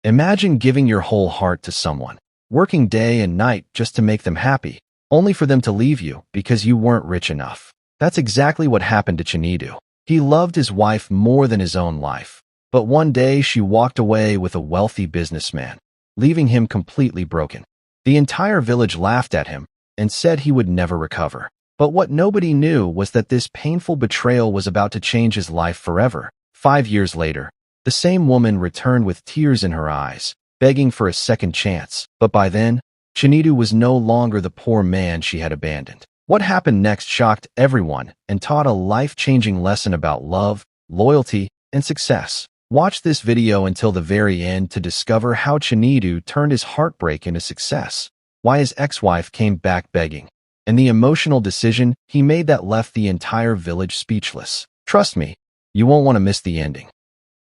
Imagine giving your whole heart to someone, working day and night just to make them happy, only for them to leave you because you weren't rich enough. That's exactly what happened to Chinedu. He loved his wife more than his own life. But one day she walked away with a wealthy businessman, leaving him completely broken. The entire village laughed at him and said he would never recover. But what nobody knew was that this painful betrayal was about to change his life forever. 5 years later, the same woman returned with tears in her eyes, begging for a second chance. But by then, Chinedu was no longer the poor man she had abandoned. What happened next shocked everyone and taught a life-changing lesson about love, loyalty, and success. Watch this video until the very end to discover how Chinedu turned his heartbreak into success, why his ex-wife came back begging, and the emotional decision he made that left the entire village speechless. Trust me, you won't want to miss the ending.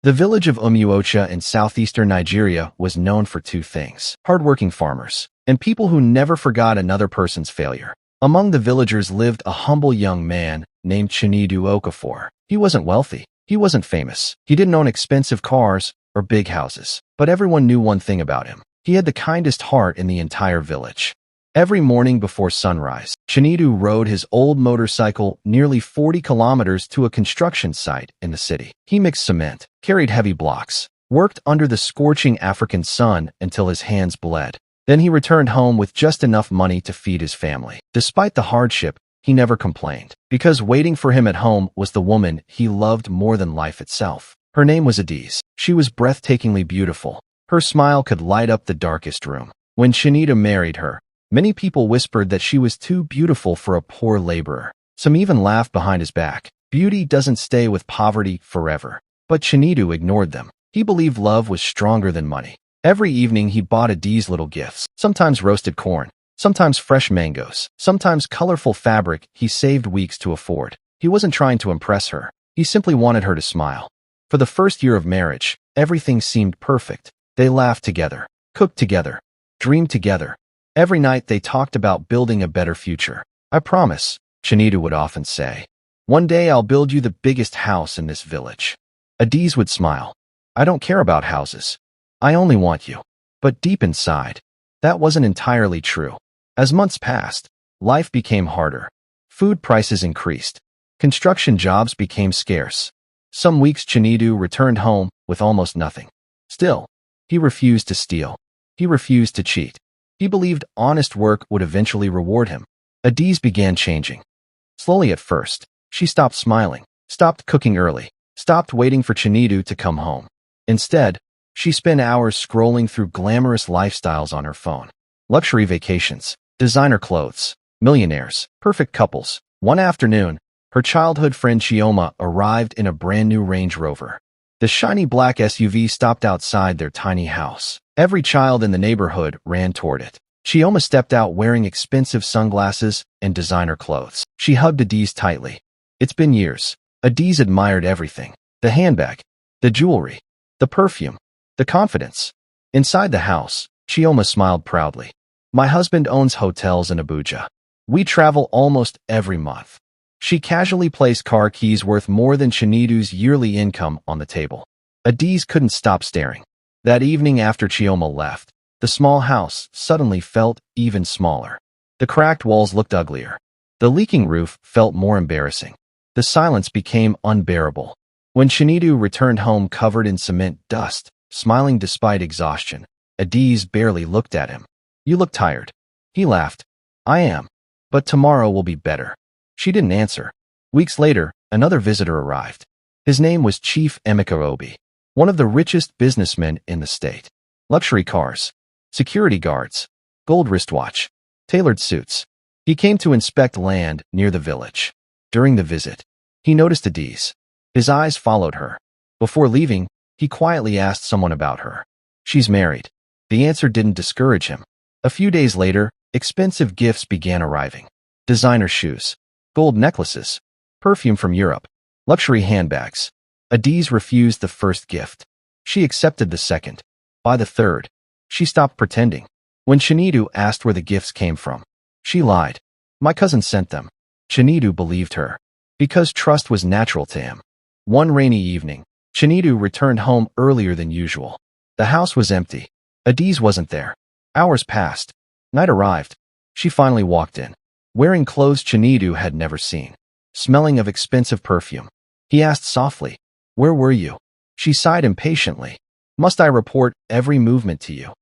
The village of Umuocha in southeastern Nigeria was known for two things: hardworking farmers and people who never forgot another person's failure. Among the villagers lived a humble young man named Chinedu Okafor. He wasn't wealthy. He wasn't famous. He didn't own expensive cars or big houses. But everyone knew one thing about him. He had the kindest heart in the entire village. Every morning before sunrise, Chinedu rode his old motorcycle nearly 40 kilometers to a construction site in the city. He mixed cement, carried heavy blocks, worked under the scorching African sun until his hands bled. Then he returned home with just enough money to feed his family. Despite the hardship, he never complained, because waiting for him at home was the woman he loved more than life itself. Her name was Adaeze. She was breathtakingly beautiful. Her smile could light up the darkest room. When Chinedu married her, many people whispered that she was too beautiful for a poor laborer. Some even laughed behind his back. Beauty doesn't stay with poverty forever. But Chinedu ignored them. He believed love was stronger than money. Every evening he bought Adaeze little gifts, sometimes roasted corn, sometimes fresh mangoes, sometimes colorful fabric he saved weeks to afford. He wasn't trying to impress her. He simply wanted her to smile. For the first year of marriage, everything seemed perfect. They laughed together, cooked together, dreamed together. Every night they talked about building a better future. "I promise," Chinedu would often say. "One day I'll build you the biggest house in this village." Adaeze would smile. "I don't care about houses. I only want you." But deep inside, that wasn't entirely true. As months passed, life became harder. Food prices increased. Construction jobs became scarce. Some weeks Chinedu returned home with almost nothing. Still, he refused to steal. He refused to cheat. He believed honest work would eventually reward him. Adaeze began changing. Slowly at first, she stopped smiling, stopped cooking early, stopped waiting for Chinedu to come home. Instead, she spent hours scrolling through glamorous lifestyles on her phone. Luxury vacations, designer clothes, millionaires, perfect couples. One afternoon, her childhood friend Chioma arrived in a brand new Range Rover. The shiny black SUV stopped outside their tiny house. Every child in the neighborhood ran toward it. Chioma stepped out wearing expensive sunglasses and designer clothes. She hugged Adaeze tightly. It's been years. Adaeze admired everything: the handbag, the jewelry, the perfume, the confidence. Inside the house, Chioma smiled proudly. "My husband owns hotels in Abuja. We travel almost every month." She casually placed car keys worth more than Chinedu's yearly income on the table. Adaeze couldn't stop staring. That evening after Chioma left, the small house suddenly felt even smaller. The cracked walls looked uglier. The leaking roof felt more embarrassing. The silence became unbearable. When Chinedu returned home covered in cement dust, smiling despite exhaustion, Adaeze barely looked at him. "You look tired." He laughed. "I am. But tomorrow will be better." She didn't answer. Weeks later, another visitor arrived. His name was Chief Emeka Obi, one of the richest businessmen in the state. Luxury cars, security guards, gold wristwatch, tailored suits. He came to inspect land near the village. During the visit, he noticed Adaeze. His eyes followed her. Before leaving, he quietly asked someone about her. "She's married." The answer didn't discourage him. A few days later, expensive gifts began arriving. Designer shoes, gold necklaces, perfume from Europe, luxury handbags. Adaeze refused the first gift. She accepted the second. By the third, she stopped pretending. When Chinedu asked where the gifts came from, she lied. "My cousin sent them." Chinedu believed her, because trust was natural to him. One rainy evening, Chinedu returned home earlier than usual. The house was empty. Adaeze wasn't there. Hours passed. Night arrived. She finally walked in, wearing clothes Chinedu had never seen, smelling of expensive perfume. He asked softly, "Where were you?" She sighed impatiently. "Must I report every movement to you?"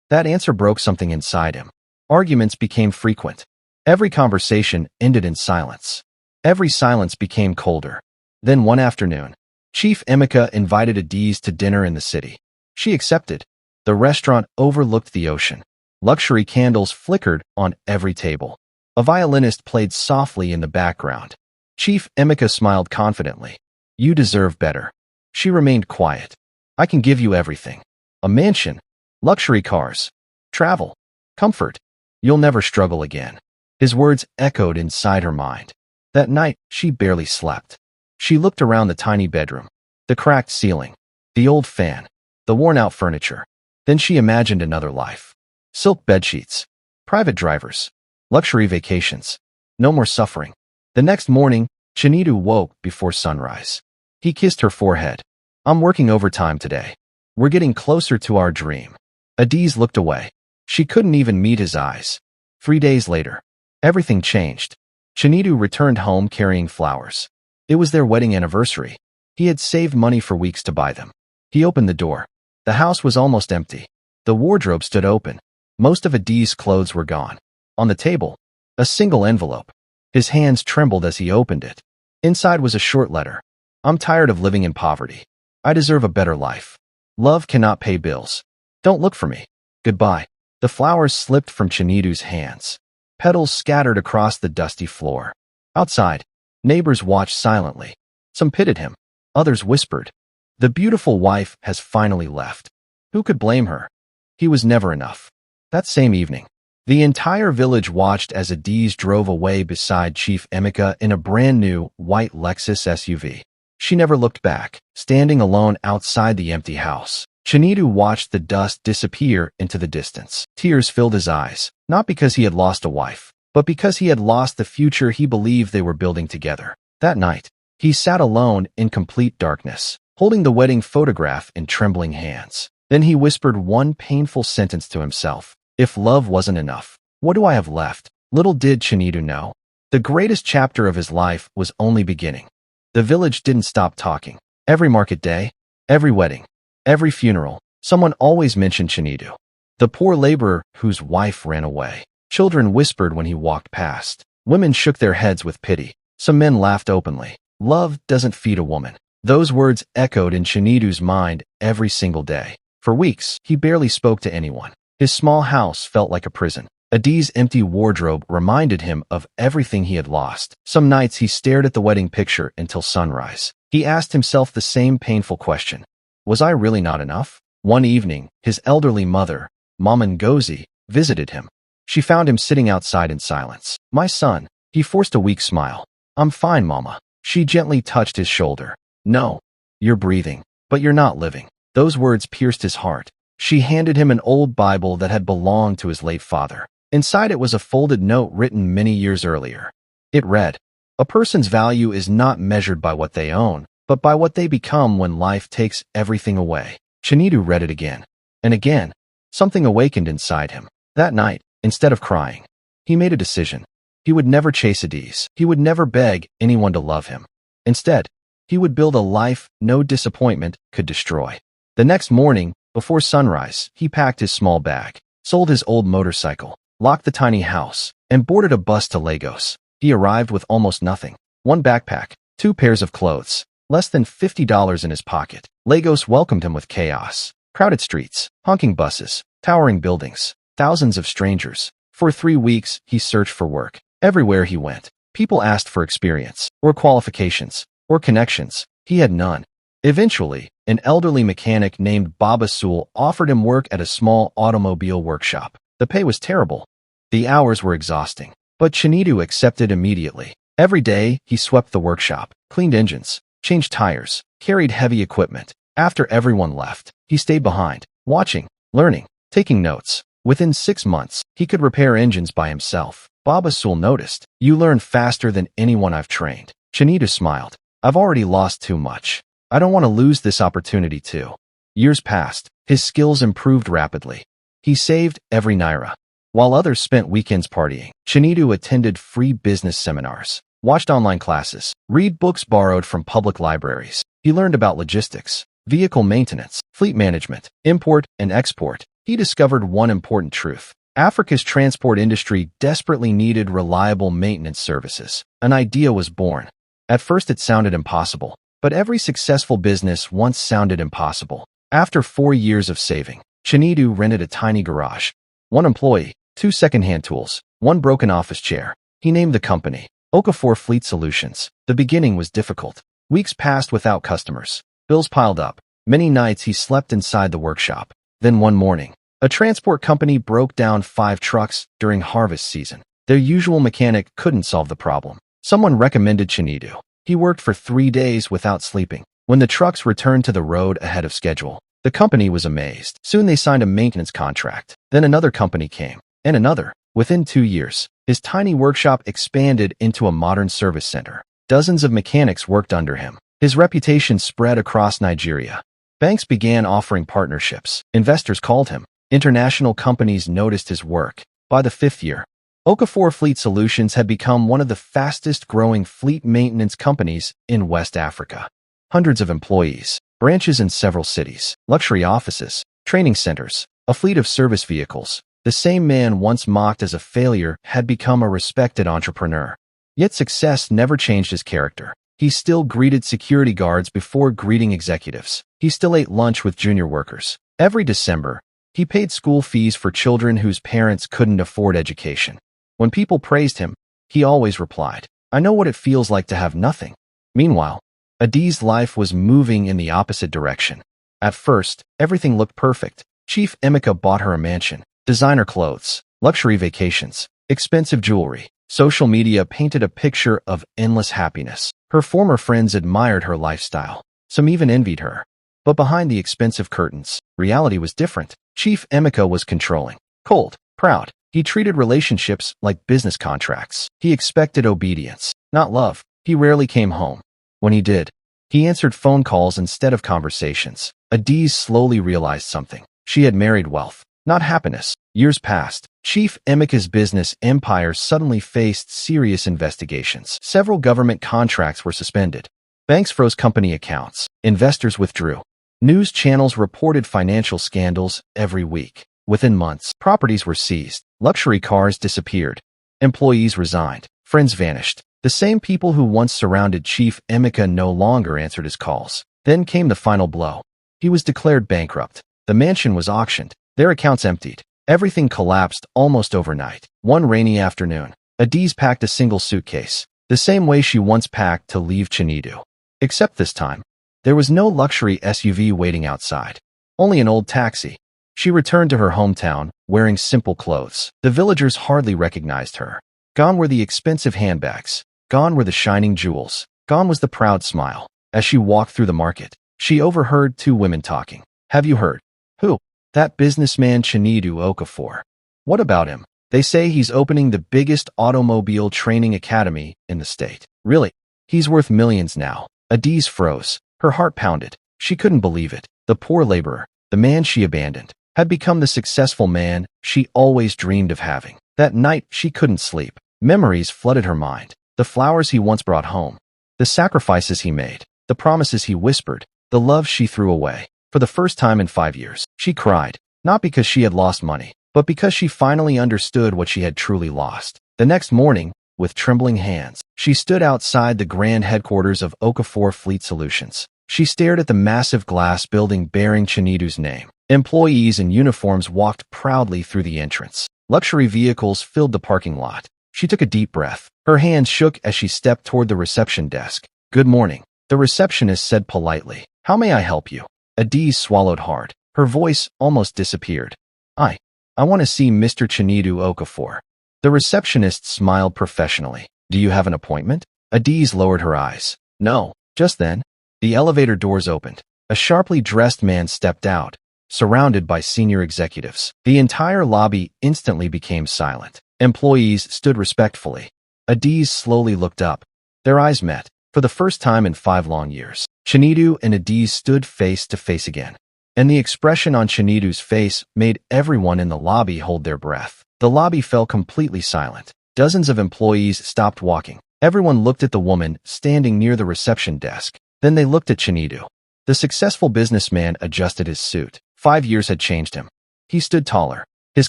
That answer broke something inside him. Arguments became frequent. Every conversation ended in silence. Every silence became colder. Then one afternoon, Chief Emeka invited Adaeze to dinner in the city. She accepted. The restaurant overlooked the ocean. Luxury candles flickered on every table. A violinist played softly in the background. Chief Emeka smiled confidently. "You deserve better." She remained quiet. "I can give you everything. A mansion, luxury cars, travel, comfort. You'll never struggle again." His words echoed inside her mind. That night, she barely slept. She looked around the tiny bedroom, the cracked ceiling, the old fan, the worn-out furniture. Then she imagined another life. Silk bedsheets, private drivers, luxury vacations. No more suffering. The next morning, Chinedu woke before sunrise. He kissed her forehead. "I'm working overtime today. We're getting closer to our dream." Adaeze looked away. She couldn't even meet his eyes. 3 days later, everything changed. Chinedu returned home carrying flowers. It was their wedding anniversary. He had saved money for weeks to buy them. He opened the door. The house was almost empty. The wardrobe stood open. Most of Adaeze's clothes were gone. On the table, a single envelope. His hands trembled as he opened it. Inside was a short letter. "I'm tired of living in poverty. I deserve a better life. Love cannot pay bills. Don't look for me. Goodbye." The flowers slipped from Chinedu's hands. Petals scattered across the dusty floor. Outside, neighbors watched silently. Some pitied him. Others whispered, "The beautiful wife has finally left." Who could blame her? He was never enough. That same evening, the entire village watched as Adaeze drove away beside Chief Emeka in a brand-new white Lexus SUV. She never looked back, standing alone outside the empty house. Chinedu watched the dust disappear into the distance. Tears filled his eyes, not because he had lost a wife, but because he had lost the future he believed they were building together. That night, he sat alone in complete darkness, holding the wedding photograph in trembling hands. Then he whispered one painful sentence to himself. "If love wasn't enough, what do I have left?" Little did Chinedu know, the greatest chapter of his life was only beginning. The village didn't stop talking. Every market day, every wedding, every funeral, someone always mentioned Chinedu, the poor laborer whose wife ran away. Children whispered when he walked past. Women shook their heads with pity. Some men laughed openly. "Love doesn't feed a woman." Those words echoed in Chinedu's mind every single day. For weeks, he barely spoke to anyone. His small house felt like a prison. Adaeze's empty wardrobe reminded him of everything he had lost. Some nights he stared at the wedding picture until sunrise. He asked himself the same painful question. Was I really not enough? One evening, his elderly mother, Mama Ngozi, visited him. She found him sitting outside in silence. "My son." He forced a weak smile. "I'm fine, Mama." She gently touched his shoulder. "No, you're breathing, but you're not living." Those words pierced his heart. She handed him an old Bible that had belonged to his late father. Inside it was a folded note written many years earlier. It read, "A person's value is not measured by what they own, but by what they become when life takes everything away." Chinedu read it again and again. Something awakened inside him. That night, instead of crying, he made a decision. He would never chase Adaeze. He would never beg anyone to love him. Instead, he would build a life no disappointment could destroy. The next morning, before sunrise, he packed his small bag, sold his old motorcycle, locked the tiny house, and boarded a bus to Lagos. He arrived with almost nothing. One backpack, 2 pairs of clothes, less than $50 in his pocket. Lagos welcomed him with chaos. Crowded streets, honking buses, towering buildings, thousands of strangers. For 3 weeks, he searched for work. Everywhere he went, people asked for experience, or qualifications, or connections. He had none. Eventually, an elderly mechanic named Baba Sool offered him work at a small automobile workshop. The pay was terrible. The hours were exhausting. But Chinedu accepted immediately. Every day, he swept the workshop, cleaned engines, changed tires, carried heavy equipment. After everyone left, he stayed behind, watching, learning, taking notes. Within 6 months, he could repair engines by himself. Baba Sool noticed, "You learn faster than anyone I've trained." Chinedu smiled. "I've already lost too much. I don't want to lose this opportunity too." Years passed. His skills improved rapidly. He saved every naira. While others spent weekends partying, Chinedu attended free business seminars, watched online classes, read books borrowed from public libraries. He learned about logistics, vehicle maintenance, fleet management, import and export. He discovered one important truth. Africa's transport industry desperately needed reliable maintenance services. An idea was born. At first it sounded impossible, but every successful business once sounded impossible. After 4 years of saving, Chinedu rented a tiny garage. 1 employee, 2 second-hand tools, 1 broken office chair. He named the company Okafor Fleet Solutions. The beginning was difficult. Weeks passed without customers. Bills piled up. Many nights he slept inside the workshop. Then one morning, a transport company broke down 5 trucks during harvest season. Their usual mechanic couldn't solve the problem. Someone recommended Chinedu. He worked for 3 days without sleeping. When the trucks returned to the road ahead of schedule, the company was amazed. Soon they signed a maintenance contract. Then another company came, and another. Within 2 years, his tiny workshop expanded into a modern service center. Dozens of mechanics worked under him. His reputation spread across Nigeria. Banks began offering partnerships. Investors called him. International companies noticed his work. By the 5th year, Okafor Fleet Solutions had become one of the fastest-growing fleet maintenance companies in West Africa. Hundreds of employees, branches in several cities, luxury offices, training centers, a fleet of service vehicles. The same man once mocked as a failure had become a respected entrepreneur. Yet success never changed his character. He still greeted security guards before greeting executives. He still ate lunch with junior workers. Every December, he paid school fees for children whose parents couldn't afford education. When people praised him, he always replied, "I know what it feels like to have nothing." Meanwhile, Adaeze's life was moving in the opposite direction. At first, everything looked perfect. Chief Emeka bought her a mansion, designer clothes, luxury vacations, expensive jewelry. Social media painted a picture of endless happiness. Her former friends admired her lifestyle. Some even envied her. But behind the expensive curtains, reality was different. Chief Emeka was controlling, cold, proud. He treated relationships like business contracts. He expected obedience, not love. He rarely came home. When he did, he answered phone calls instead of conversations. Adaeze slowly realized something. She had married wealth, not happiness. Years passed. Chief Emeka's business empire suddenly faced serious investigations. Several government contracts were suspended. Banks froze company accounts. Investors withdrew. News channels reported financial scandals every week. Within months, properties were seized. Luxury cars disappeared. Employees resigned. Friends vanished. The same people who once surrounded Chief Emeka no longer answered his calls. Then came the final blow. He was declared bankrupt. The mansion was auctioned. Their accounts emptied. Everything collapsed almost overnight. One rainy afternoon, Adaeze packed a single suitcase, the same way she once packed to leave Chinedu. Except this time, there was no luxury SUV waiting outside. Only an old taxi. She returned to her hometown, wearing simple clothes. The villagers hardly recognized her. Gone were the expensive handbags. Gone were the shining jewels. Gone was the proud smile. As she walked through the market, she overheard 2 women talking. "Have you heard?" "Who?" "That businessman Chinedu Okafor." "What about him?" "They say he's opening the biggest automobile training academy in the state." "Really? He's worth millions now." Adaeze froze. Her heart pounded. She couldn't believe it. The poor laborer, the man she abandoned, had become the successful man she always dreamed of having. That night, she couldn't sleep. Memories flooded her mind. The flowers he once brought home. The sacrifices he made. The promises he whispered. The love she threw away. For the first time in 5 years, she cried. Not because she had lost money, but because she finally understood what she had truly lost. The next morning, with trembling hands, she stood outside the grand headquarters of Okafor Fleet Solutions. She stared at the massive glass building bearing Chinedu's name. Employees in uniforms walked proudly through the entrance. Luxury vehicles filled the parking lot. She took a deep breath. Her hands shook as she stepped toward the reception desk. "Good morning," the receptionist said politely. "How may I help you?" Adaeze swallowed hard. Her voice almost disappeared. I want to see Mr. Chinedu Okafor." The receptionist smiled professionally. "Do you have an appointment?" Adaeze lowered her eyes. "No." Just then, the elevator doors opened. A sharply dressed man stepped out, surrounded by senior executives. The entire lobby instantly became silent. Employees stood respectfully. Adaeze slowly looked up. Their eyes met. For the first time in 5 long years, Chinedu and Adaeze stood face to face again. and the expression on Chinedu's face made everyone in the lobby hold their breath. The lobby fell completely silent. Dozens of employees stopped walking. Everyone looked at the woman standing near the reception desk. Then they looked at Chinedu. The successful businessman adjusted his suit. 5 years had changed him. He stood taller. His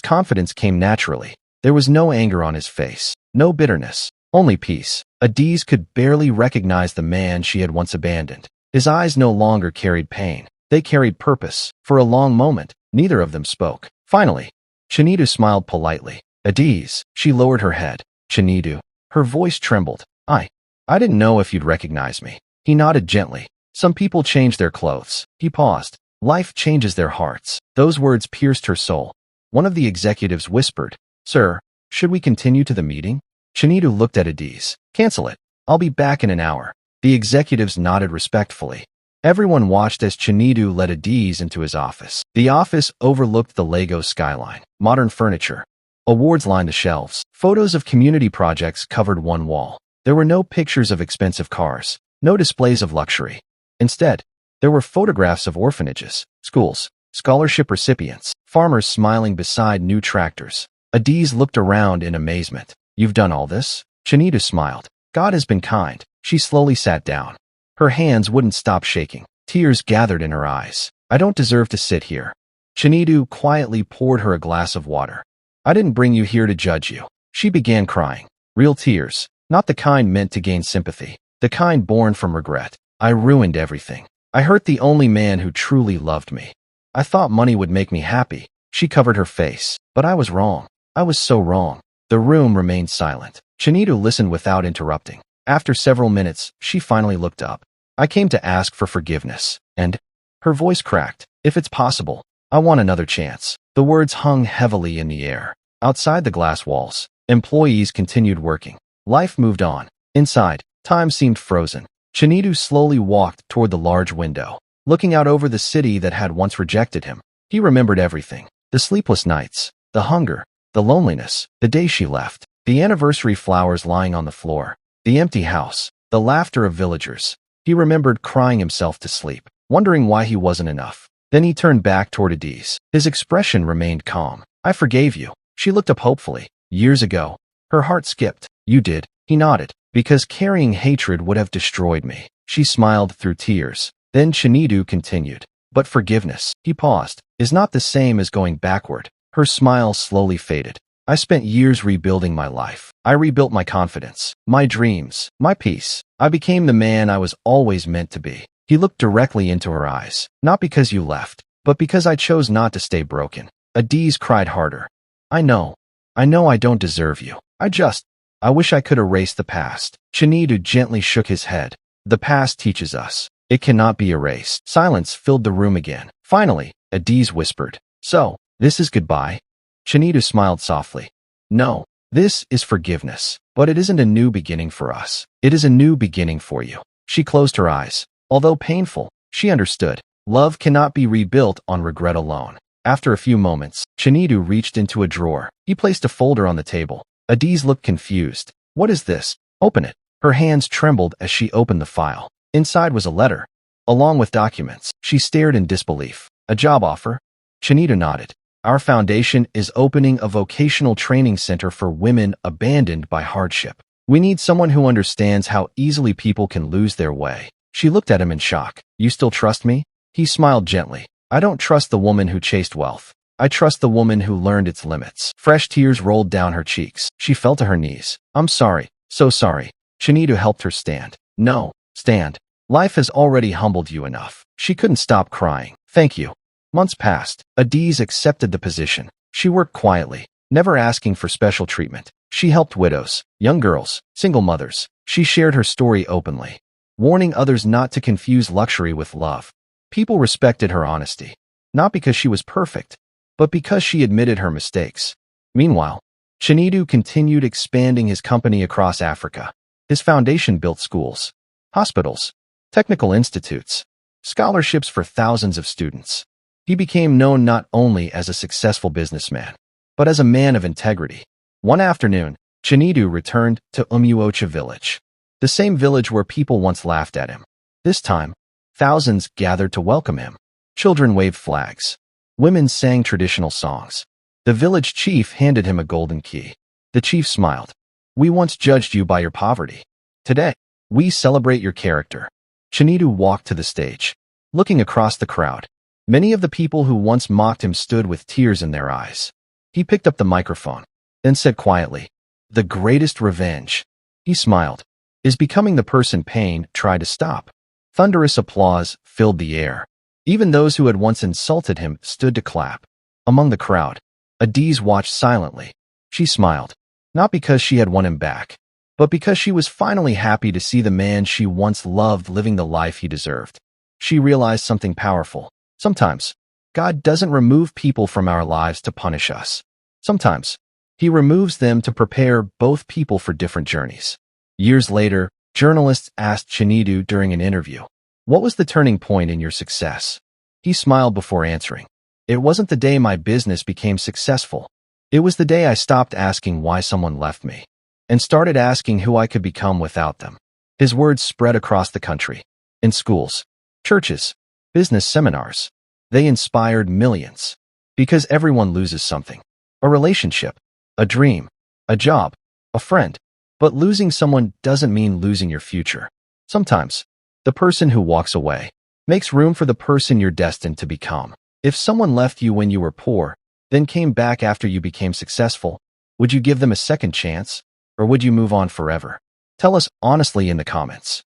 confidence came naturally. There was no anger on his face, no bitterness, only peace. Adaeze could barely recognize the man she had once abandoned. His eyes no longer carried pain. They carried purpose. For a long moment, neither of them spoke. Finally, Chinedu smiled politely. Adaeze, she lowered her head. Chinedu. Her voice trembled. I didn't know if you'd recognize me. He nodded gently. Some people change their clothes. He paused. Life changes their hearts. Those words pierced her soul. One of the executives whispered, Sir, should we continue to the meeting? Chinedu looked at Adaeze. Cancel it. I'll be back in an hour. The executives nodded respectfully. Everyone watched as Chinedu led Adaeze into his office. The office overlooked the Lego skyline. Modern furniture. Awards lined the shelves. Photos of community projects covered one wall. There were no pictures of expensive cars, no displays of luxury. Instead, there were photographs of orphanages, schools, scholarship recipients, farmers smiling beside new tractors. Adaeze looked around in amazement. You've done all this? Chinedu smiled. God has been kind. She slowly sat down. Her hands wouldn't stop shaking. Tears gathered in her eyes. I don't deserve to sit here. Chinedu quietly poured her a glass of water. I didn't bring you here to judge you. She began crying. Real tears, not the kind meant to gain sympathy, the kind born from regret. I ruined everything. I hurt the only man who truly loved me. I thought money would make me happy. She covered her face. But I was wrong. I was so wrong. The room remained silent. Chinedu listened without interrupting. After several minutes, she finally looked up. I came to ask for forgiveness. And her voice cracked. If it's possible, I want another chance. The words hung heavily in the air. Outside the glass walls, employees continued working. Life moved on. Inside, time seemed frozen. Chinedu slowly walked toward the large window, looking out over the city that had once rejected him. He remembered everything. The sleepless nights, the hunger, the loneliness, the day she left, the anniversary flowers lying on the floor, the empty house, the laughter of villagers. He remembered crying himself to sleep, wondering why he wasn't enough. Then he turned back toward Adaeze. His expression remained calm. I forgave you. She looked up hopefully. Years ago. Her heart skipped. You did. He nodded. Because carrying hatred would have destroyed me. She smiled through tears. Then Chinedu continued. But forgiveness, he paused, is not the same as going backward. Her smile slowly faded. I spent years rebuilding my life. I rebuilt my confidence, my dreams, my peace. I became the man I was always meant to be. He looked directly into her eyes. Not because you left, but because I chose not to stay broken. Adaeze cried harder. I know I don't deserve you. I wish I could erase the past. Chinedu gently shook his head. The past teaches us. It cannot be erased. Silence filled the room again. Finally, Adaeze whispered. So, this is goodbye? Chinedu smiled softly. No, this is forgiveness. But it isn't a new beginning for us. It is a new beginning for you. She closed her eyes. Although painful, she understood. Love cannot be rebuilt on regret alone. After a few moments, Chinedu reached into a drawer. He placed a folder on the table. Adaeze looked confused. What is this? Open it. Her hands trembled as she opened the file. Inside was a letter, along with documents. She stared in disbelief. A job offer? Chinedu nodded. Our foundation is opening a vocational training center for women abandoned by hardship. We need someone who understands how easily people can lose their way. She looked at him in shock. You still trust me? He smiled gently. I don't trust the woman who chased wealth. I trust the woman who learned its limits. Fresh tears rolled down her cheeks. She fell to her knees. I'm sorry. So sorry. Chinedu helped her stand. No, stand. Life has already humbled you enough. She couldn't stop crying. Thank you. Months passed. Adaeze accepted the position. She worked quietly, never asking for special treatment. She helped widows, young girls, single mothers. She shared her story openly, warning others not to confuse luxury with love. People respected her honesty, not because she was perfect, but because she admitted her mistakes. Meanwhile, Chinedu continued expanding his company across Africa. His foundation built schools, hospitals, technical institutes, scholarships for thousands of students. He became known not only as a successful businessman, but as a man of integrity. One afternoon, Chinedu returned to Umuocha village, the same village where people once laughed at him. This time, thousands gathered to welcome him. Children waved flags. Women sang traditional songs. The village chief handed him a golden key. The chief smiled. We once judged you by your poverty. Today, we celebrate your character. Chinedu walked to the stage. Looking across the crowd, many of the people who once mocked him stood with tears in their eyes. He picked up the microphone, then said quietly, "The greatest revenge," he smiled, "is becoming the person pain tried to stop." Thunderous applause filled the air. Even those who had once insulted him stood to clap. Among the crowd, Adaeze watched silently. She smiled, not because she had won him back, but because she was finally happy to see the man she once loved living the life he deserved. She realized something powerful. Sometimes, God doesn't remove people from our lives to punish us. Sometimes, He removes them to prepare both people for different journeys. Years later, journalists asked Chinedu during an interview, "What was the turning point in your success?" He smiled before answering, "It wasn't the day my business became successful. It was the day I stopped asking why someone left me and started asking who I could become without them." His words spread across the country. In schools, churches, business seminars, they inspired millions. Because everyone loses something. A relationship, a dream, a job, a friend. But losing someone doesn't mean losing your future. Sometimes, the person who walks away makes room for the person you're destined to become. If someone left you when you were poor, then came back after you became successful, would you give them a second chance? Or would you move on forever? Tell us honestly in the comments.